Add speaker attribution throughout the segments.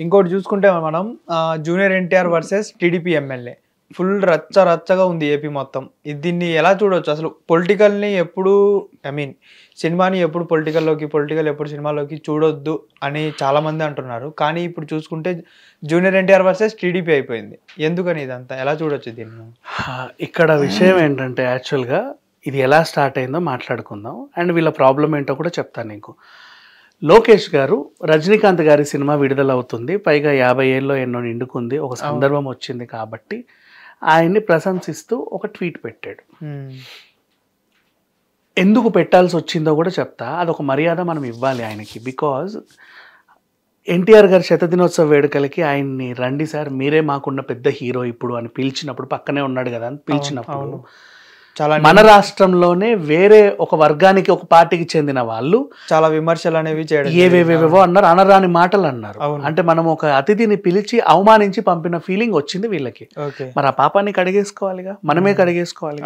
Speaker 1: ఇంకోటి చూసుకుంటే మనం junior NTR versus TDP MLA full రచ్చగా ఉంది ఏపీ మొత్తం. దీన్ని ఎలా చూడవచ్చు అసలు? పొలిటికల్ని ఎప్పుడు సినిమాని ఎప్పుడు పొలిటికల్ ఎప్పుడు సినిమాలోకి చూడొద్దు అని చాలా మంది అంటున్నారు. కానీ ఇప్పుడు చూసుకుంటే జూనియర్ ఎన్టీఆర్ వర్సెస్ టీడీపీ అయిపోయింది. ఎందుకని ఇదంతా ఎలా చూడొచ్చు దీన్ని?
Speaker 2: ఇక్కడ విషయం ఏంటంటే యాక్చువల్గా ఇది ఎలా స్టార్ట్ అయిందో మాట్లాడుకుందాం. అండ్ వీళ్ళ ప్రాబ్లం ఏంటో కూడా చెప్తాను నీకు. లోకేష్ గారు రజనీకాంత్ గారి సినిమా విడుదలవుతుంది, పైగా 50 ఏళ్ళలో ఎన్నో నిండుకుంది, ఒక సందర్భం వచ్చింది కాబట్టి ఆయన్ని ప్రశంసిస్తూ ఒక ట్వీట్ పెట్టాడు. ఎందుకు పెట్టాల్సి వచ్చిందో కూడా చెప్తా. అదొక మర్యాద మనం ఇవ్వాలి ఆయనకి. బికాజ్ ఎన్టీఆర్ గారి శతదినోత్సవ వేడుకలకి ఆయన్ని రండి సార్, మీరే మాకున్న పెద్ద హీరో ఇప్పుడు అని పిలిచినప్పుడు, పక్కనే ఉన్నాడు కదా అని పిలిచినప్పుడు, చాలా మన రాష్ట్రంలోనే వేరే ఒక వర్గానికి ఒక పార్టీకి చెందిన వాళ్ళు చాలా విమర్శలు అనేవి చేయడం, ఏవేవేవో అన్నారు, అనరాని మాటలు అన్నారు. అంటే మనం ఒక అతిథిని పిలిచి అవమానించి పంపిన ఫీలింగ్ వచ్చింది వీళ్ళకి. మరి ఆ పాపాన్ని కడిగేసుకోవాలిగా, మనమే కడిగేసుకోవాలి.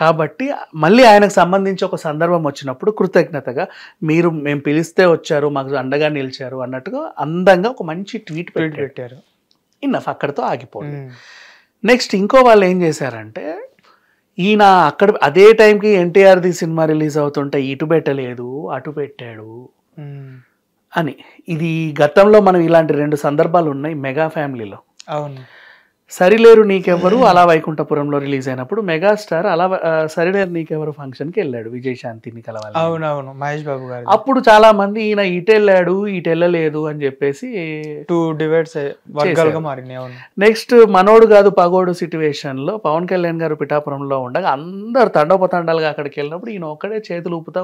Speaker 2: కాబట్టి మళ్ళీ ఆయనకు సంబంధించి ఒక సందర్భం వచ్చినప్పుడు కృతజ్ఞతగా మేము పిలిస్తే వచ్చారు, మాకు అండగా నిలిచారు అన్నట్టుగా అందంగా ఒక మంచి ట్వీట్ పెట్టారు. ఇన్నఫ్, అక్కడితో ఆగిపోయింది. నెక్స్ట్ ఇంకో వాళ్ళు ఏం చేశారంటే, ఈయన అక్కడ అదే టైంకి ఎన్టీఆర్ది సినిమా రిలీజ్ అవుతుంటే ఇటు పెట్టలేదు అటు పెట్టాడు అని. ఇది గతంలో మనం ఇలాంటి 2 సందర్భాలు ఉన్నాయి మెగా ఫ్యామిలీలో. అవును, సరిలేరు నీకెవరు అలా వైకుంఠపురంలో రిలీజ్ అయినప్పుడు మెగాస్టార్ అలా సరిలేరు నీకెవరు ఫంక్షన్కి వెళ్ళాడు విజయశాంతిని కలవాలి.
Speaker 1: అవునవును, మహేష్ బాబు గారు.
Speaker 2: అప్పుడు చాలా మంది ఈయన ఇటు వెళ్ళాడు ఇటు వెళ్ళలేదు అని చెప్పేసి
Speaker 1: 2 డివైడ్స్ వర్గాలుగా మారినాయి.
Speaker 2: నెక్స్ట్ మనోడు కాదు పగోడు సిచ్యువేషన్ లో పవన్ కళ్యాణ్ గారు పిఠాపురంలో ఉండగా అందరు తండోపతండాలుగా అక్కడికి వెళ్ళినప్పుడు ఈయన ఒక్కడే చేతులు ఊపుతా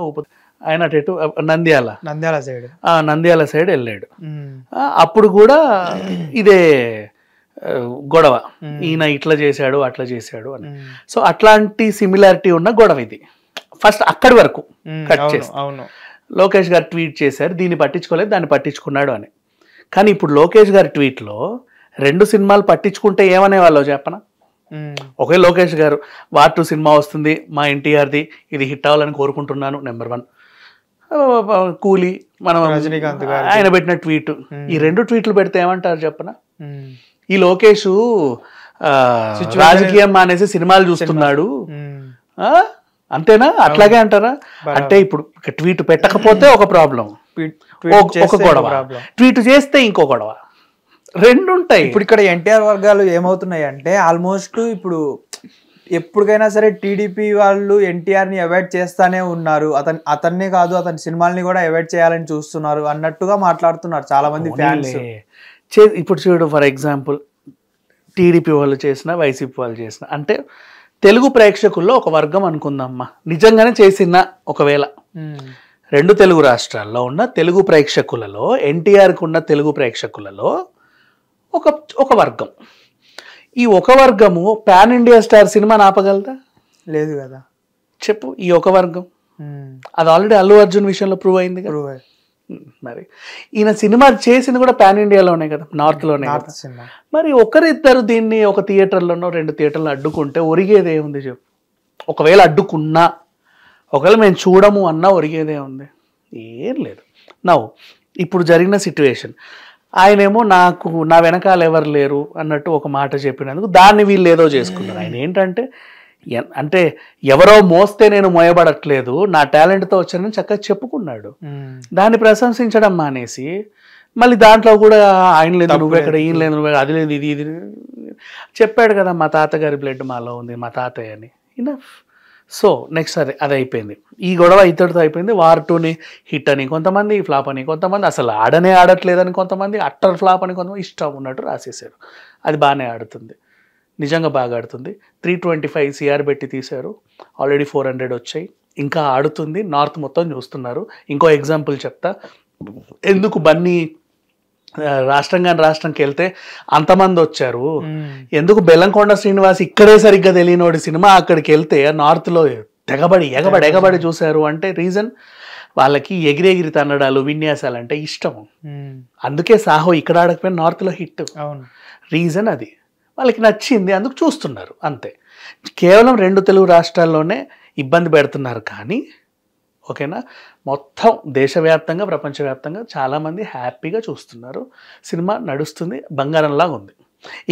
Speaker 2: ఆయన నంద్యాల సైడ్ వెళ్ళాడు. అప్పుడు కూడా ఇదే గొడవ, ఈయన ఇట్లా చేశాడు అట్లా చేశాడు అని. సో అట్లాంటి సిమిలారిటీ ఉన్న గొడవ ఇది. ఫస్ట్ అక్కడి వరకు కట్ చేసి లోకేష్ గారు ట్వీట్ చేశారు, దీన్ని పట్టించుకోలేదు దాన్ని పట్టించుకున్నాడు అని. కానీ ఇప్పుడు లోకేష్ గారి ట్వీట్లో 2 సినిమాలు పట్టించుకుంటే ఏమనే వాళ్ళు చెప్పనా? ఒకే లోకేష్ గారు వార్ 2 సినిమా వస్తుంది మా ఎన్టీఆర్ది, ఇది హిట్ అవ్వాలని కోరుకుంటున్నాను నెంబర్ 1. కూలీ మనం రజనీకాంత్ ఆయన పెట్టిన ట్వీట్, ఈ 2 ట్వీట్లు పెడితే ఏమంటారు చెప్పనా? ఈ లోకేష్ రాజకీయం మానేసి సినిమాలు చూస్తున్నాడు అంతేనా? అట్లాగే అంటారా? అంటే ఇప్పుడు ట్వీట్ పెట్టకపోతే ఒక ప్రాబ్లం, ఒక గొడవ, ట్వీట్ చేస్తే ఇంకో గొడవ, 2 ఉంటాయి.
Speaker 1: ఇప్పుడు ఇక్కడ ఎన్టీఆర్ వర్గాలు ఏమవుతున్నాయి అంటే ఆల్మోస్ట్ ఇప్పుడు ఎప్పటికైనా సరే టీడీపీ వాళ్ళు ఎన్టీఆర్ని అవాయిడ్ చేస్తానే ఉన్నారు, అతన్నే కాదు అతని సినిమాల్ని కూడా అవాయిడ్ చేయాలని చూస్తున్నారు అన్నట్టుగా మాట్లాడుతున్నారు చాలా మంది ఫ్యాన్స్.
Speaker 2: ఇప్పుడు చూడు, ఫర్ ఎగ్జాంపుల్ టీడీపీ వాళ్ళు చేసిన వైసీపీ వాళ్ళు చేసిన, అంటే తెలుగు ప్రేక్షకుల్లో ఒక వర్గం అనుకుందామ్మా, నిజంగానే చేసిన ఒకవేళ 2 తెలుగు రాష్ట్రాల్లో ఉన్న తెలుగు ప్రేక్షకులలో ఎన్టీఆర్కి ఉన్న తెలుగు ప్రేక్షకులలో ఒక వర్గం, ఈ ఒక వర్గము పాన్ ఇండియా స్టార్ సినిమాని ఆపగలదా?
Speaker 1: లేదు కదా.
Speaker 2: చెప్పు, ఈ ఒక వర్గం అది ఆల్రెడీ అల్లు అర్జున్ విషయంలో ప్రూవ్ అయింది కదా. మరి ఈయన సినిమా చేసింది కూడా పాన్ ఇండియాలోనే కదా, నార్త్లోనే కదా. మరి ఒకరిద్దరు దీన్ని ఒక థియేటర్లోనో 2 థియేటర్లో అడ్డుకుంటే ఒరిగేదే ఉంది చెప్పు? ఒకవేళ అడ్డుకున్నా, ఒకవేళ మేము చూడము అన్నా ఒరిగేదే ఉంది? ఏం లేదు. ఇప్పుడు జరిగిన సిచ్యువేషన్, ఆయనేమో నా వెనకాల ఎవరు లేరు అన్నట్టు ఒక మాట చెప్పినందుకు దాన్ని వీళ్ళు ఏదో చేసుకున్నారు. ఆయన ఏంటంటే, అంటే ఎవరో మోస్తే నేను మోయబడట్లేదు, నా టాలెంట్తో వచ్చానని చక్కగా చెప్పుకున్నాడు. దాన్ని ప్రశంసించడం మానేసి మళ్ళీ దాంట్లో కూడా ఆయన లేదు నువ్వెక్కడ, ఈయన లేదు నువ్వెక్కడ, అది లేదు ఇది చెప్పాడు కదా, మా తాతగారి బ్లడ్ మాలో ఉంది, మా తాతయ్య అని. ఇనఫ్. సో నెక్స్ట్ అది అయిపోయింది, ఈ గొడవ ఇతడితో అయిపోయింది. వార్ 2ని హిట్ అని కొంతమంది, ఫ్లాప్ అని కొంతమంది, అసలు ఆడట్లేదని కొంతమంది, అట్టర్ ఫ్లాప్ అని కొంతమంది, ఇష్టం ఉన్నట్టు రాసేసారు. అది బాగానే ఆడుతుంది, నిజంగా బాగా ఆడుతుంది. 325 CR పెట్టి తీశారు, ఆల్రెడీ 400 వచ్చాయి, ఇంకా ఆడుతుంది. నార్త్ మొత్తం చూస్తున్నారు. ఇంకో ఎగ్జాంపుల్ చెప్తా, ఎందుకు బన్నీ రాష్ట్రంకి వెళ్తే అంతమంది వచ్చారు, ఎందుకు బెల్లంకొండ శ్రీనివాస్ ఇక్కడే సరిగ్గా తెలియనోడి సినిమా అక్కడికి వెళ్తే నార్త్లో ఎగబడి చూశారు అంటే రీజన్, వాళ్ళకి ఎగిరెగిరి తన్నడాలు విన్యాసాలు అంటే ఇష్టం. అందుకే సాహో ఇక్కడ ఆడకపోయినా నార్త్లో హిట్. రీజన్ అది, వాళ్ళకి నచ్చింది, అందుకు చూస్తున్నారు అంతే. కేవలం 2 తెలుగు రాష్ట్రాల్లోనే ఇబ్బంది పెడుతున్నారు. కానీ ఓకేనా. మొత్తం దేశవ్యాప్తంగా ప్రపంచవ్యాప్తంగా చాలామంది హ్యాపీగా చూస్తున్నారు. సినిమా నడుస్తుంది, బంగారంలాగా ఉంది.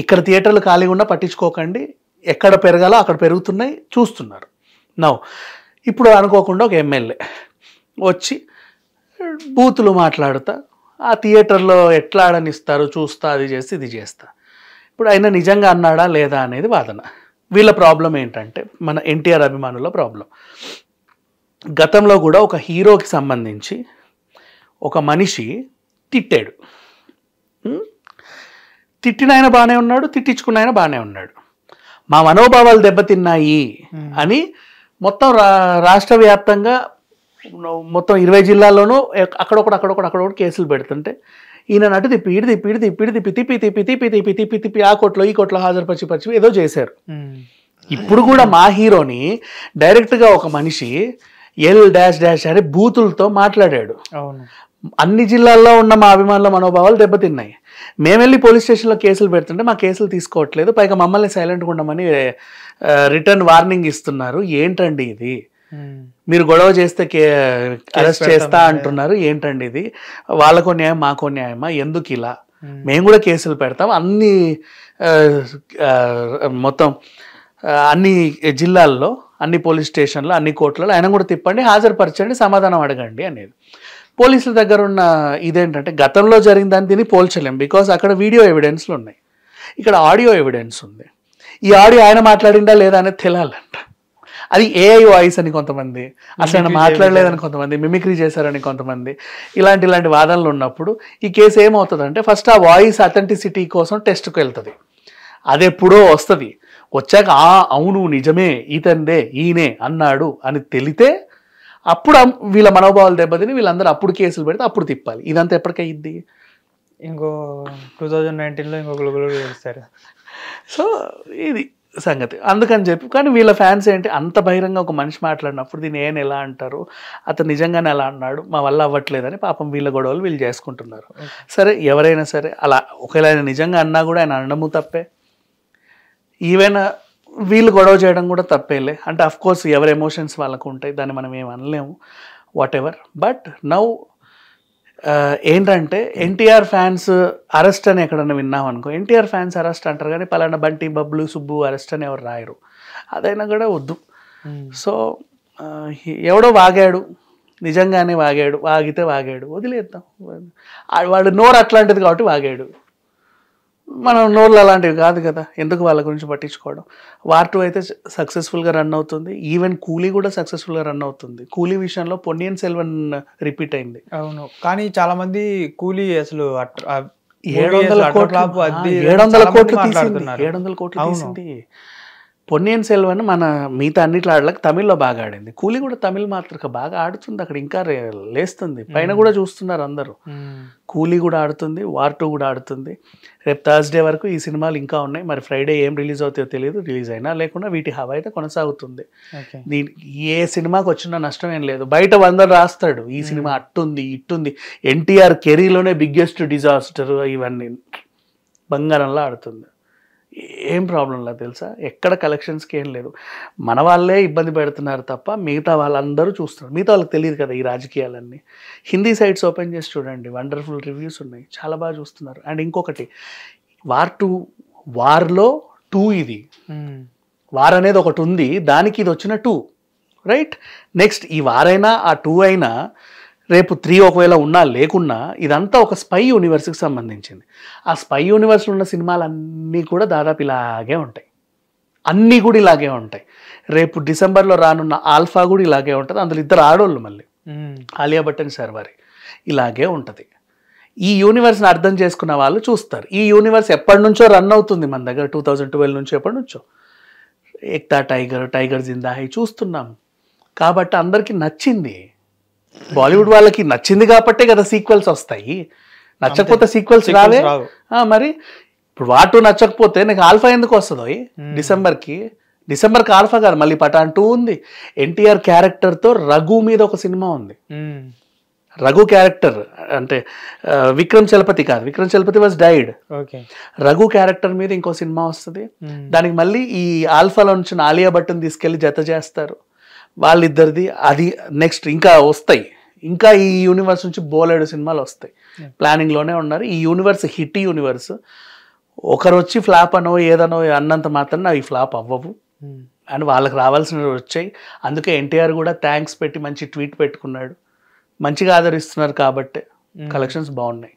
Speaker 2: ఇక్కడ థియేటర్లు ఖాళీగా ఉన్నా పట్టించుకోకండి, ఎక్కడ పెరగాలో అక్కడ పెరుగుతున్నాయి, చూస్తున్నారు. ఇప్పుడు అనుకోకుండా ఒక ఎమ్మెల్యే వచ్చి బూతులు మాట్లాడుతా ఆ థియేటర్లో ఎట్లా ఆడనిస్తారు చూస్తా, అది చేస్తే ఇది చేస్తా. ఇప్పుడు ఆయన నిజంగా అన్నాడా లేదా అనేది వాదన. వీళ్ళ ప్రాబ్లం ఏంటంటే, మన ఎన్టీఆర్ అభిమానుల ప్రాబ్లం, గతంలో కూడా ఒక హీరోకి సంబంధించి ఒక మనిషి తిట్టాడు. తిట్టిన ఆయన బాగానే ఉన్నాడు, తిట్టించుకున్న ఆయన బాగానే ఉన్నాడు. మా మనోభావాలు దెబ్బతిన్నాయి అని మొత్తం రాష్ట్ర వ్యాప్తంగా మొత్తం 20 జిల్లాల్లోనూ అక్కడొకటి కేసులు పెడుతుంటే ఈయన నటు తిప్పి ఇడి తిప్పి ఇడి తిప్పి ఇడి తిప్పి తిప్పి తిప్పి తిప్పి తిప్పి తిప్పి తిప్పి ఆ కోట్లో ఈ కోట్లో హాజరుపరిచి ఏదో చేశారు. ఇప్పుడు కూడా మా హీరోని డైరెక్ట్గా ఒక మనిషి L-డాష్ అని బూతులతో మాట్లాడాడు. అన్ని జిల్లాల్లో ఉన్న మా అభిమానుల మనోభావాలు దెబ్బతిన్నాయి. మేము వెళ్ళి పోలీస్ స్టేషన్లో కేసులు పెడుతుంటే మా కేసులు తీసుకోవట్లేదు, పైగా మమ్మల్ని సైలెంట్గా ఉండమని రిటర్న్ వార్నింగ్ ఇస్తున్నారు. ఏంటండి ఇది? మీరు గొడవ చేస్తే అరెస్ట్ చేస్తా అంటున్నారు, ఏంటండి ఇది? వాళ్ళకో న్యాయం మాకో న్యాయమా? ఎందుకు ఇలా? మేము కూడా కేసులు పెడతాం అన్ని మొత్తం అన్ని జిల్లాల్లో, అన్ని పోలీస్ స్టేషన్లో, అన్ని కోర్టులలో ఆయన కూడా తిప్పండి, హాజరుపరచండి, సమాధానం అడగండి అనేది. పోలీసుల దగ్గర ఉన్న ఇదేంటంటే గతంలో జరిగిన దాన్ని దీన్ని పోల్చలేం, బికాస్ అక్కడ వీడియో ఎవిడెన్స్లు ఉన్నాయి, ఇక్కడ ఆడియో ఎవిడెన్స్ ఉంది. ఈ ఆడియో ఆయన మాట్లాడిందా లేదా అనేది తెలియాలంట. అది ఏఐ వాయిస్ అని కొంతమంది, అసలు ఆయన మాట్లాడలేదని కొంతమంది, మిమిక్రీ చేశారని కొంతమంది, ఇలాంటి వాదనలు ఉన్నప్పుడు ఈ కేసు ఏమవుతుందంటే, ఫస్ట్ ఆ వాయిస్ అథెంటిసిటీ కోసం టెస్ట్కి వెళ్తుంది. అది ఎప్పుడో వస్తుంది, వచ్చాక అవును నిజమే ఈతందే ఈయనే అన్నాడు అని తెలితే అప్పుడు వీళ్ళ మనోభావాలు దెబ్బతిని వీళ్ళందరూ అప్పుడు కేసులు పెడితే అప్పుడు తిప్పాలి. ఇదంతా ఎప్పటికైద్ది?
Speaker 1: ఇంకో 2019లో ఇంకొకరు చేస్తారు.
Speaker 2: సో ఇది సంగతి. అందుకని చెప్పి కానీ వీళ్ళ ఫ్యాన్స్ ఏంటి, అంత బహిరంగ ఒక మనిషి మాట్లాడినప్పుడు దీన్ని ఏం ఎలా అంటారు, అతను నిజంగానే అలా అన్నాడు, మా వల్ల అవ్వట్లేదని పాపం వీళ్ళ గొడవలు వీళ్ళు చేసుకుంటున్నారు. సరే ఎవరైనా సరే అలా ఒకవేళ ఆయన నిజంగా అన్నా కూడా ఆయన అనడము తప్పే, ఈవెన్ వీళ్ళు గొడవ చేయడం కూడా తప్పేలే. అంటే అఫ్కోర్స్ ఎవరి ఎమోషన్స్ వాళ్ళకు ఉంటాయి, దాన్ని మనం ఏం అనలేము, వాట్ ఎవర్. బట్ నౌ ఏంటంటే ఎన్టీఆర్ ఫ్యాన్స్ అరెస్ట్ అని ఎక్కడన్నా విన్నాం అనుకో, ఎన్టీఆర్ ఫ్యాన్స్ అరెస్ట్ అంటారు కానీ పలానా బంటి బబ్లు సుబ్బు అరెస్ట్ అని ఎవరు రాయరు, అదైనా కూడా వద్దు. సో ఎవడో వాగాడు, నిజంగానే వాగాడు, వాగితే వాగాడు, వదిలేద్దాం. వాడు నోరు అట్లాంటిది కాబట్టి వాగాడు, మనం నోర్లు అలాంటివి కాదు కదా, ఎందుకు వాళ్ళ గురించి పట్టించుకోవడం. వార్ 2 అయితే సక్సెస్ఫుల్గా రన్ అవుతుంది, ఈవెన్ కూలీ కూడా సక్సెస్ఫుల్గా రన్ అవుతుంది. కూలీ విషయంలో పొన్నియిన్ సెల్వన్ రిపీట్ అయింది.
Speaker 1: అవును, కానీ చాలా మంది కూలీ అసలు
Speaker 2: 700 కోట్లు తీసింది. పొన్నియిన్ సెల్వన్ మన మిగతా అన్నిట్లో ఆడలకు తమిళ్లో బాగా ఆడింది, కూలీ కూడా తమిళ్ మాత్రక బాగా ఆడుతుంది, అక్కడ ఇంకా లేస్తుంది, పైన కూడా చూస్తున్నారు అందరూ. కూలీ కూడా ఆడుతుంది, వార్ 2 కూడా ఆడుతుంది. రేపు థర్స్డే వరకు ఈ సినిమాలు ఇంకా ఉన్నాయి, మరి ఫ్రైడే ఏం రిలీజ్ అవుతాయో తెలియదు. రిలీజ్ అయినా లేకుండా వీటి హవా అయితే కొనసాగుతుంది. ఏ సినిమాకి వచ్చినా నష్టం ఏం లేదు. బయట 100 రాస్తాడు ఈ సినిమా అట్టుంది ఇట్టుంది, ఎన్టీఆర్ కెరీర్లోనే బిగ్గెస్ట్ డిజాస్టర్, ఇవన్నీ బంగారంలా ఆడుతుంది. ఏం ప్రాబ్లం లేదు తెలుసా, ఎక్కడ కలెక్షన్స్కి ఏం లేదు, మన వాళ్ళే ఇబ్బంది పెడుతున్నారు తప్ప మిగతా వాళ్ళందరూ చూస్తున్నారు. మిగతా వాళ్ళకి తెలియదు కదా ఈ రాజకీయాలన్నీ. హిందీ సైట్స్ ఓపెన్ చేసి చూడండి, వండర్ఫుల్ రివ్యూస్ ఉన్నాయి, చాలా బాగా చూస్తున్నారు. అండ్ ఇంకొకటి, వార్ 2 వార్లో 2 ఇది, వార్ అనేది ఒకటి ఉంది, దానికి ఇది వచ్చిన 2, రైట్. నెక్స్ట్ ఈ వారైనా ఆ 2 అయినా రేపు 3 ఒకవేళ ఉన్నా లేకున్నా ఇదంతా ఒక స్పై యూనివర్స్కి సంబంధించింది. ఆ స్పై యూనివర్స్లో ఉన్న సినిమాలన్నీ కూడా దాదాపు ఇలాగే ఉంటాయి, అన్నీ కూడా ఇలాగే ఉంటాయి. రేపు డిసెంబర్లో రానున్న ఆల్ఫా కూడా ఇలాగే ఉంటుంది, అందులో 2 ఆడోళ్ళు మళ్ళీ ఆలియా భట్ అండ్ శర్వారి, ఇలాగే ఉంటుంది. ఈ యూనివర్స్ని అర్థం చేసుకున్న వాళ్ళు చూస్తారు. ఈ యూనివర్స్ ఎప్పటి నుంచో రన్ అవుతుంది మన దగ్గర, 2012 నుంచి ఎప్పటి నుంచో. ఏక్తా టైగర్ జిందా హై చూస్తున్నాం కాబట్టి అందరికీ నచ్చింది. బాలీవుడ్ వాళ్ళకి నచ్చింది కాబట్టే కదా సీక్వెల్స్ వస్తాయి, నచ్చకపోతే సీక్వెల్స్ రావే. మరి ఇప్పుడు వార్ 2 నచ్చకపోతే నీకు ఆల్ఫా ఎందుకు వస్తుందో డిసెంబర్కి ఆల్ఫా కాదు, మళ్ళీ పఠాన్ 2 ఉంది. ఎన్టీఆర్ క్యారెక్టర్తో రఘు మీద ఒక సినిమా ఉంది, రఘు క్యారెక్టర్ అంటే విక్రమ్ చలపతి కాదు, Vikram Chalapathi was died, Raghu character మీద ఇంకో సినిమా వస్తుంది. దానికి మళ్ళీ ఈ ఆల్ఫాలో నుంచి ఆలియా భట్ని తీసుకెళ్లి జత చేస్తారు. వాళ్ళిద్దరిది అది నెక్స్ట్ ఇంకా వస్తాయి, ఇంకా ఈ యూనివర్స్ నుంచి బోలెడు సినిమాలు వస్తాయి, ప్లానింగ్లోనే ఉన్నారు. ఈ యూనివర్స్ హిట్ యూనివర్స్. ఒకరు వచ్చి ఫ్లాప్ అనో ఏదనో అన్నంత మాత్రం అవి ఫ్లాప్ అవ్వవు అని వాళ్ళకి రావాల్సినవి వచ్చాయి. అందుకే ఎన్టీఆర్ కూడా థ్యాంక్స్ పెట్టి మంచి ట్వీట్ పెట్టుకున్నాడు. మంచిగా ఆదరిస్తున్నారు కాబట్టి కలెక్షన్స్ బాగున్నాయి.